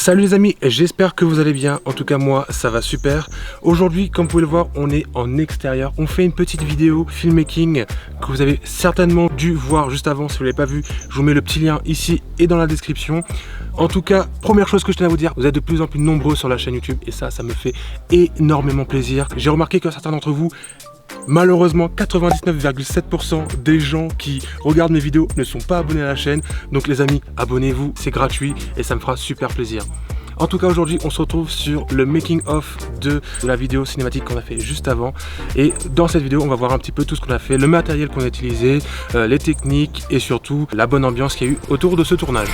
Salut les amis, j'espère que vous allez bien. En tout cas moi ça va super. Aujourd'hui comme vous pouvez le voir on est en extérieur. On fait une petite vidéo filmmaking que vous avez certainement dû voir juste avant. Si vous ne l'avez pas vu, je vous mets le petit lien ici et dans la description. En tout cas, première chose que je tenais à vous dire, vous êtes de plus en plus nombreux sur la chaîne YouTube et ça me fait énormément plaisir. J'ai remarqué que certains d'entre vous, malheureusement 99,7% des gens qui regardent mes vidéos ne sont pas abonnés à la chaîne. Donc les amis, abonnez-vous, c'est gratuit et ça me fera super plaisir. En tout cas aujourd'hui on se retrouve sur le making of de la vidéo cinématique qu'on a fait juste avant. Et dans cette vidéo on va voir un petit peu tout ce qu'on a fait, le matériel qu'on a utilisé, les techniques et surtout la bonne ambiance qu'il y a eu autour de ce tournage.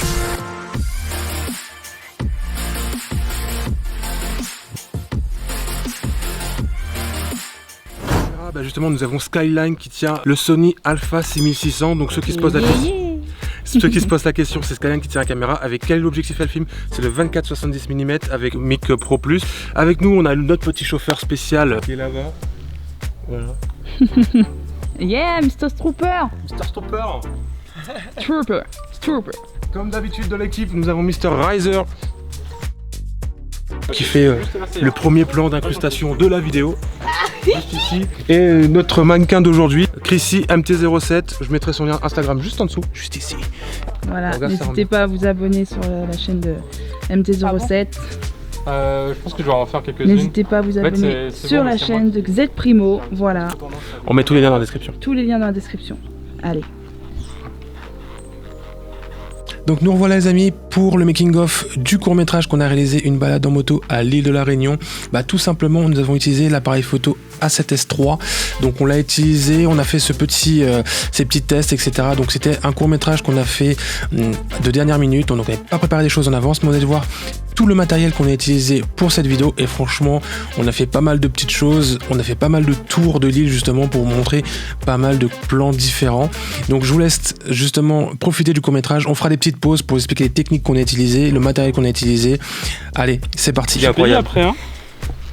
Justement nous avons Skyline qui tient le Sony Alpha 6600. Donc ceux qui se posent la question, c'est Skyline qui tient la caméra. Avec quel objectif elle filme? C'est le 24-70 mm avec Mic Pro Plus. Avec nous on a notre petit chauffeur spécial qui est là-bas. Voilà. Yeah, Mr. Trooper. Mr. Trooper. Trooper. Comme d'habitude dans l'équipe nous avons Mr. Riser qui fait le premier plan d'incrustation de la vidéo. Juste ici. Et notre mannequin d'aujourd'hui, Chrissy MT07, je mettrai son lien Instagram juste en dessous, juste ici. Voilà, n'hésitez pas à vous abonner sur la chaîne de MT07. Je pense que je vais en faire quelques-unes. N'hésitez pas à vous abonner sur la chaîne de Z Primo. Voilà. On met tous les liens dans la description. Tous les liens dans la description. Allez. Donc nous revoilà les amis pour le making of du court métrage qu'on a réalisé, une balade en moto à l'île de la Réunion. Tout simplement nous avons utilisé l'appareil photo A7S3. Donc on l'a utilisé, on a fait ces petits tests, etc. Donc c'était un court métrage qu'on a fait de dernière minute. On n'avait pas préparé des choses en avance, mais on allait voir tout le matériel qu'on a utilisé pour cette vidéo. Et franchement on a fait pas mal de petites choses, on a fait pas mal de tours de l'île justement pour vous montrer pas mal de plans différents. Donc je vous laisse justement profiter du court métrage. On fera des petites pauses pour expliquer les techniques qu'on a utilisées, le matériel qu'on a utilisé. Allez, c'est parti. Il incroyable après hein.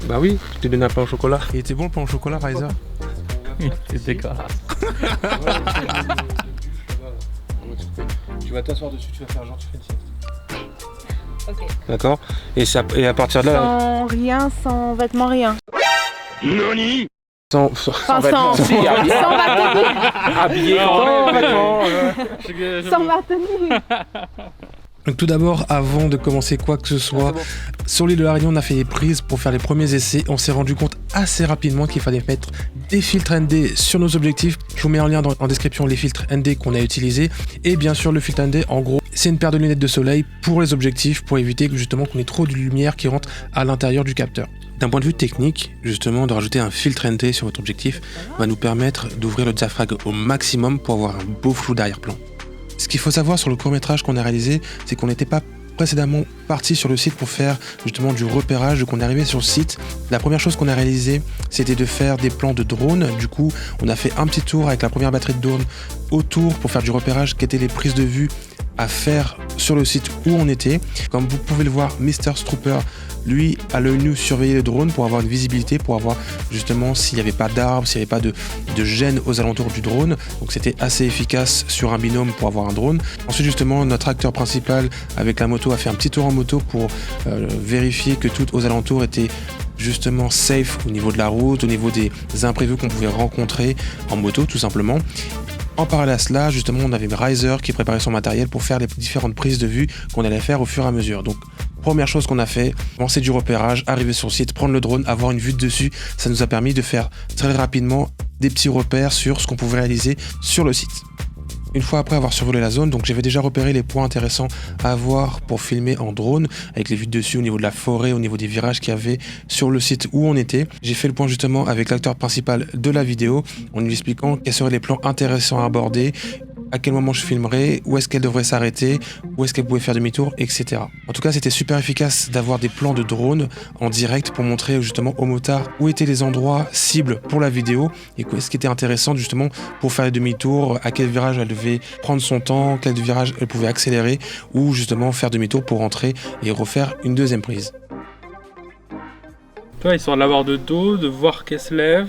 Bah oui, je t'ai donné un pain au chocolat. Il était bon le pain au chocolat, Riser? C'est dégueulasse. Tu vas t'asseoir dessus, tu vas faire genre tu fais une sieste. Ok. D'accord. Et à partir de là. Sans rien, sans vêtements, rien. Noni. Sans vêtements. Sans tenue. Habillé sans vêtements. Sans ma tenue. Donc tout d'abord, avant de commencer quoi que ce soit, sur l'île de la Réunion, on a fait des prises pour faire les premiers essais. On s'est rendu compte assez rapidement qu'il fallait mettre des filtres ND sur nos objectifs. Je vous mets en lien en description les filtres ND qu'on a utilisés. Et bien sûr, le filtre ND, en gros, c'est une paire de lunettes de soleil pour les objectifs, pour éviter justement qu'on ait trop de lumière qui rentre à l'intérieur du capteur. D'un point de vue technique, justement, de rajouter un filtre ND sur votre objectif va nous permettre d'ouvrir le diaphragme au maximum pour avoir un beau flou d'arrière-plan. Ce qu'il faut savoir sur le court-métrage qu'on a réalisé, c'est qu'on n'était pas précédemment parti sur le site pour faire justement du repérage. Donc on est arrivé sur le site. La première chose qu'on a réalisé, c'était de faire des plans de drone. Du coup, on a fait un petit tour avec la première batterie de drone autour pour faire du repérage, qui étaient les prises de vue à faire sur le site où on était. Comme vous pouvez le voir, Mr. Trooper, lui, à l'œil nu, surveillait le drone pour avoir une visibilité, pour avoir justement s'il n'y avait pas d'arbres, s'il n'y avait pas de gêne aux alentours du drone. Donc c'était assez efficace sur un binôme pour avoir un drone. Ensuite justement, notre acteur principal avec la moto a fait un petit tour en moto pour vérifier que tout aux alentours était justement safe au niveau de la route, au niveau des imprévus qu'on pouvait rencontrer en moto tout simplement. En parallèle à cela, justement, on avait Riser qui préparait son matériel pour faire les différentes prises de vue qu'on allait faire au fur et à mesure. Donc, première chose qu'on a fait, lancer du repérage, arriver sur le site, prendre le drone, avoir une vue de dessus. Ça nous a permis de faire très rapidement des petits repères sur ce qu'on pouvait réaliser sur le site. Une fois après avoir survolé la zone, donc j'avais déjà repéré les points intéressants à voir pour filmer en drone, avec les vues de dessus au niveau de la forêt, au niveau des virages qu'il y avait sur le site où on était. J'ai fait le point justement avec l'acteur principal de la vidéo, en lui expliquant quels seraient les plans intéressants à aborder, à quel moment je filmerais, où est-ce qu'elle devrait s'arrêter, où est-ce qu'elle pouvait faire demi-tour, etc. En tout cas, c'était super efficace d'avoir des plans de drone en direct pour montrer justement aux motards où étaient les endroits cibles pour la vidéo et ce qui était intéressant justement pour faire les demi-tours, à quel virage elle devait prendre son temps, quel virage elle pouvait accélérer ou justement faire demi-tour pour rentrer et refaire une deuxième prise. Toi, histoire de l'avoir de dos, de voir qu'elle se lève.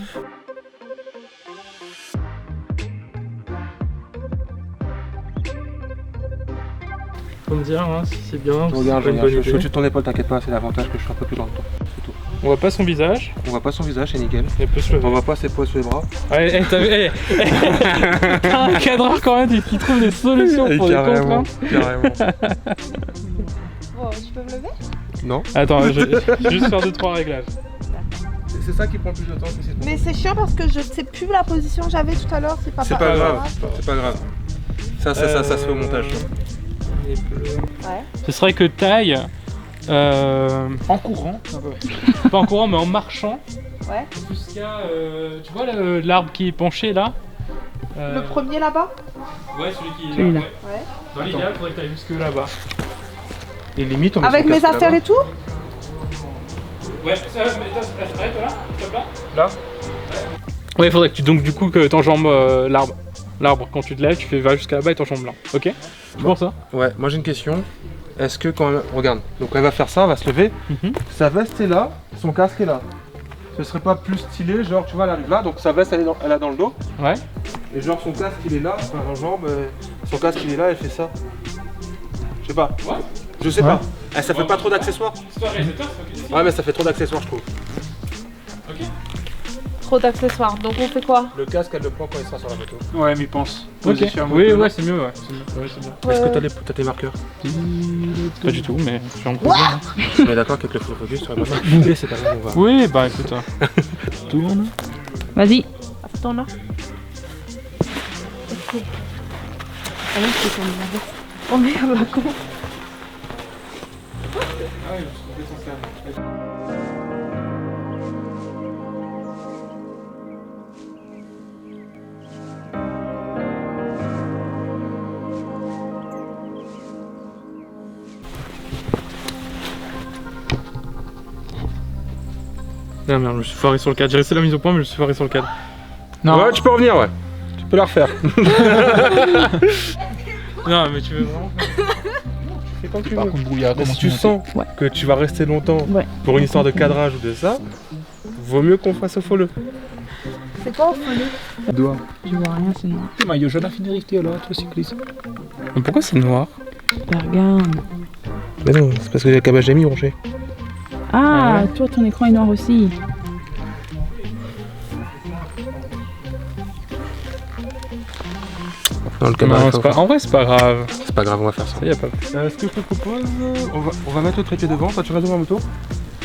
faut me dire hein, si c'est bien. Regarde, c'est pas une bonne je suis idée. au-dessus de ton épaule, t'inquiète pas, c'est l'avantage que je suis un peu plus dans le temps. C'est tout. On voit pas son visage. On voit pas son visage, c'est nickel. Il peut se lever. On voit pas ses poils sur les bras. Ouais, t'as vu, t'as un cadreur quand même qui trouve des solutions pour les contraintes. Carrément. Bon, je peux me lever? Non. Attends, je vais juste faire 2-3 réglages. C'est ça qui prend le plus de temps. Mais c'est chiant parce que je ne sais plus la position que j'avais tout à l'heure. C'est pas C'est pas grave, c'est pas grave. Ça se fait au montage. Ouais. Ce serait que taille. En courant. Pas en courant, mais en marchant. Ouais. Jusqu'à. Tu vois l'arbre qui est penché là Le premier là-bas? Ouais, celui qui est Celui-là. là. Ouais. Dans l'idéal, il faudrait que tu ailles jusque là-bas. Et limite, on met Avec son mes casque affaires là-bas. et tout? Ouais, ça, arrête là, stop là. Là. Ouais, il faudrait que donc du coup que t'enjambes l'arbre. L'arbre, quand tu te lèves, vas jusqu'à là-bas et t'enjambes là. Ok? Tu penses ça? Ouais, moi j'ai une question. Est-ce que quand regarde, donc elle va faire ça, elle va se lever, sa veste est là, son casque est là. Ce serait pas plus stylé, genre tu vois, elle arrive là, donc sa veste elle a dans le dos, Ouais. et genre son casque il est là, enfin en jambe, son casque il est là, elle fait ça. Je sais pas. Ouais. Je sais pas. Eh, ça fait pas trop d'accessoires. C'est toi réalisateur, c'est ok. Ouais, mais ça fait trop d'accessoires, je trouve. Ok. Trop d'accessoires. Donc on fait quoi? Le casque elle le prend quand il sera sur la moto. Ouais, mais pense. Ok. Position à Oui, moto. ouais, c'est mieux, ouais. C'est mieux. Ouais, c'est bien. Est-ce que t'as tes marqueurs? Pas du tout, mais je suis en cours. On est d'accord qu'avec le full focus, tu vas pas bouger, c'est pas grave, on va. Oui, bah écoute. Tourne. Vas-y. Attends là. Ok. Ah oui, c'est ton numéro. Oh merde, la con. Ah merde, je me suis foiré sur le cadre. J'ai resté la mise au point, mais je me suis foiré sur le cadre. Non. Ouais, tu peux revenir, ouais. Tu peux la refaire. Non, mais tu veux vraiment. Fais quand tu Par veux. contre, brouillard, Mais comment si tu sens Ouais. que tu vas rester longtemps Ouais. pour une histoire de cadrage ou de ça, vaut mieux qu'on fasse au follow. C'est quoi au fond? doigt. Je vois rien, c'est noir. Ma io già la finirité là, toi cycliste. Mais pourquoi c'est noir? Bah, regarde. Mais non, c'est parce que j'ai le câblage HDMI branché. Ah, toi, ton écran est noir aussi. Non, le câblage. Non, c'est pas... En vrai, c'est pas grave. C'est pas grave, on va faire ça. Ça y a pas. Ce que je te propose, on va mettre le trépied devant. Toi, tu restes devant la moto.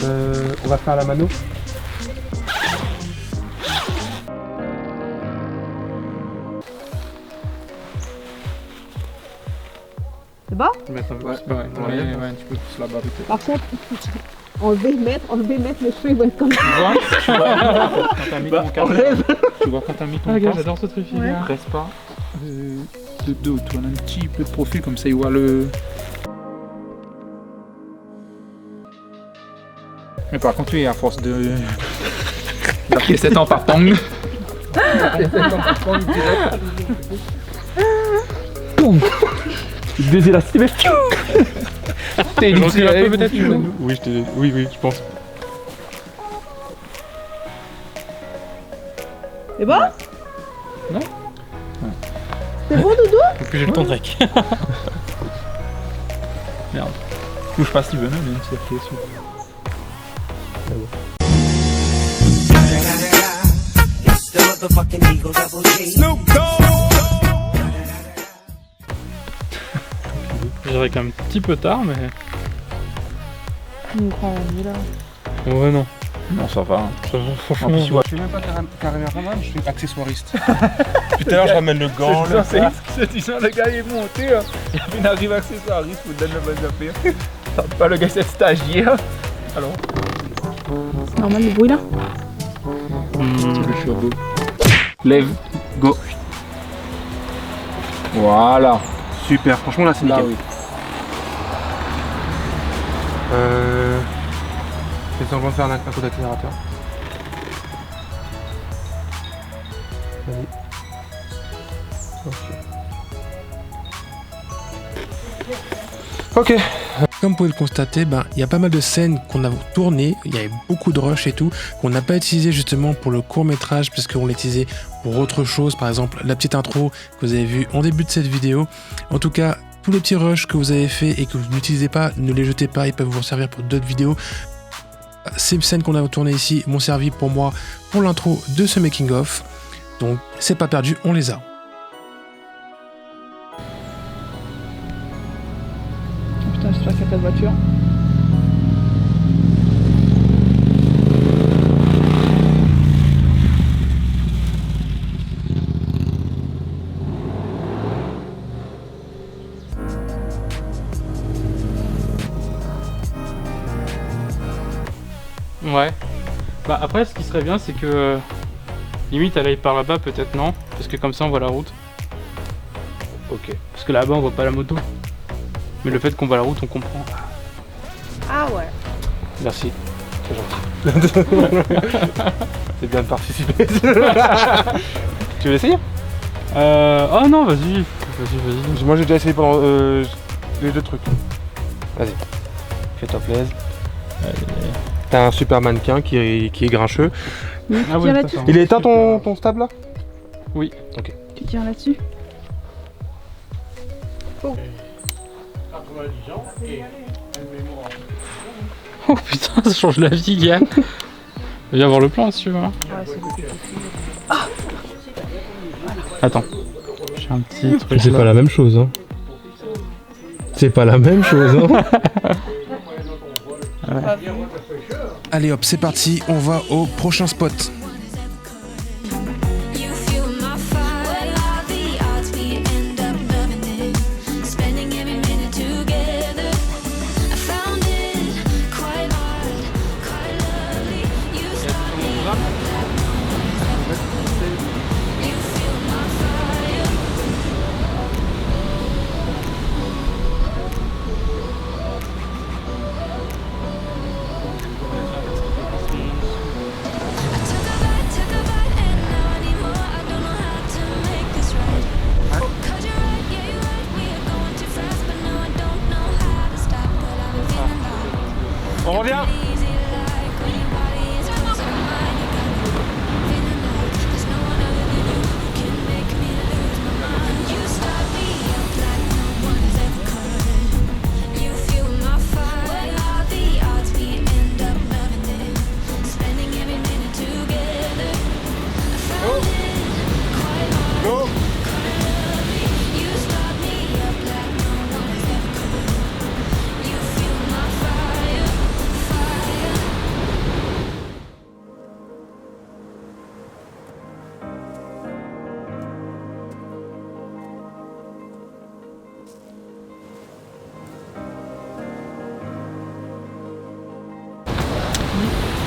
On va faire la mano. C'est bon? Mais attends, Ouais. c'est pas... Ouais, tu peux plus la barrer. Par contre, enlever, mettre, mes cheveux ils vont être comme ça. Tu vois quand t'as mis ton cadre. Tu vois quand t'as mis ton Regarde. cadre. J'adore ce truc. Ouais. Presse pas de dos, tu vois, un petit peu de profil comme ça, il voit le. Mais par contre, oui, à force de. D'appuyer 7 ans par tong. Désélastique, mais T'es un peu peut-être Oui, oui, je pense. C'est bon? Non. C'est bon, Doudou? Faut que j'ai le temps de rec. Touche pas Steven, même si il est dessus. J'irai quand même un petit peu tard, mais. On prend là. Ouais, non. Non, ça va. Ça va, En franchement. plus, tu vois, je suis même pas caméraman, je suis accessoiriste. Puis tout à l'heure, je ramène le gant, le c'est ce que disant, le gars il est monté, il y avait une arrive accessoiriste pour donner le bon affaire. Tente pas le gars, c'est stagiaire. Alors, C'est normal le bruit là? c'est le turbo. Lève, go. Voilà. Super, franchement là c'est Là, nickel. oui. J'ai besoin de faire un coup d'accélérateur. Vas-y. Ok. Comme vous pouvez le constater, il y a pas mal de scènes qu'on a tournées, il y avait beaucoup de rush et tout, qu'on n'a pas utilisé justement pour le court métrage, puisqu'on l'a utilisé pour autre chose, par exemple la petite intro que vous avez vue en début de cette vidéo. En tout cas, Tous les petits rushs que vous avez fait et que vous n'utilisez pas, ne les jetez pas, ils peuvent vous servir pour d'autres vidéos. Ces scènes qu'on a tournées ici m'ont servi pour moi pour l'intro de ce making of. Donc c'est pas perdu, on les a. Oh putain, j'espère qu'il n'y a pas de voiture. Ouais. Bah après ce qui serait bien c'est que limite elle aille par là-bas peut-être non. Parce que comme ça on voit la route. Ok. Parce que là-bas on voit pas la moto. Mais le fait qu'on voit la route on comprend. Ah ouais. Merci. C'est gentil. C'est bien de participer. Tu veux l'essayer? Oh non vas-y. Vas-y. Moi j'ai déjà essayé pendant les deux trucs. Vas-y. Fais-toi plaisir. T'as un super mannequin qui est grincheux. Oui, Ah tu oui, tiens là-dessus. Il est éteint ton stable là? Oui. Ok. Tu tiens là-dessus. Oh putain ça change la vie Yann. Viens voir le plan si tu veux. Hein. Ouais, c'est beaucoup. Attends. J'ai un petit truc. C'est pas la même chose hein. C'est pas la même chose hein. Allez hop, c'est parti, on va au prochain spot. On revient. Go.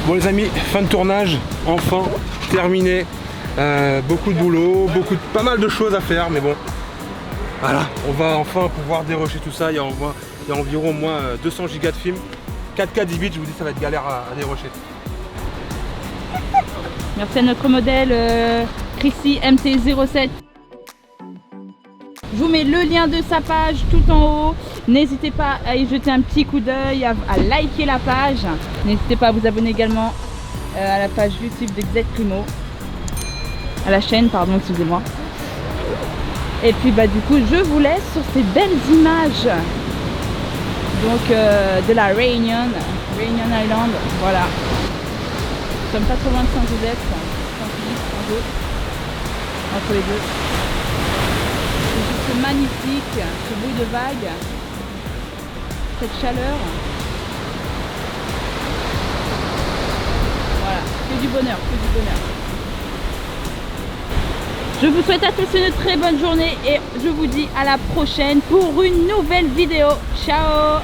Bon les amis, fin de tournage, enfin terminé. Beaucoup de boulot, pas mal de choses à faire, mais bon. Voilà, on va enfin pouvoir dérusher tout ça. Il y a environ au moins 200 gigas de film. 4K 10 bits, je vous dis ça va être galère à dérusher. Merci à notre modèle Chrissy MT07. Je vous mets le lien de sa page tout en haut. N'hésitez pas à y jeter un petit coup d'œil, à liker la page. N'hésitez pas à vous abonner également à la page YouTube de Xed Primo. À la chaîne, pardon, excusez-moi. Et puis bah du coup, je vous laisse sur ces belles images. Donc de la Réunion Island, voilà. Nous sommes pas trop loin de Saint-Joseph, Saint-Philippe, entre les deux. C'est juste magnifique, ce bruit de vagues, cette chaleur. Voilà, que du bonheur, que du bonheur. Je vous souhaite à tous une très bonne journée et je vous dis à la prochaine pour une nouvelle vidéo. Ciao!